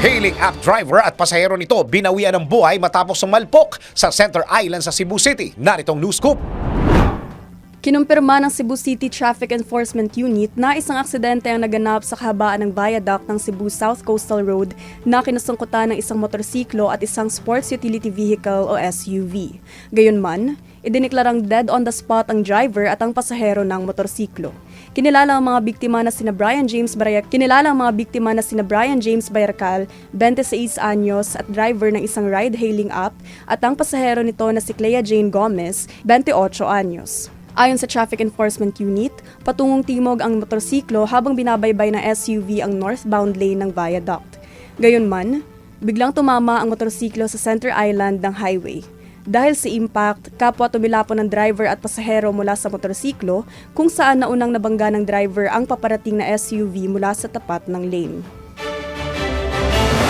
Hailing app driver at pasahero nito binawian ng buhay matapos sumalpok sa Center Island sa Cebu City. Naritong news scoop. Kinumpirma ng Cebu City Traffic Enforcement Unit na isang aksidente ang naganap sa kahabaan ng viaduct ng Cebu South Coastal Road na kinasangkutan ng isang motorsiklo at isang sports utility vehicle o SUV. Gayunman, idiniklarang dead on the spot ang driver at ang pasahero ng motorsiklo. Kinilala ang mga biktima na sina Brian James Bayarcal, 26 anyos at driver ng isang ride-hailing app at ang pasahero nito na si Clea Jane Gomez, 28 anyos. Ayon sa Traffic Enforcement Unit, patungong timog ang motorsiklo habang binabaybay ng SUV ang northbound lane ng viaduct. Gayunman, biglang tumama ang motorsiklo sa Center Island ng highway. Dahil sa impact, kapwa tumilapon ng driver at pasahero mula sa motorsiklo kung saan naunang nabangga ng driver ang paparating na SUV mula sa tapat ng lane.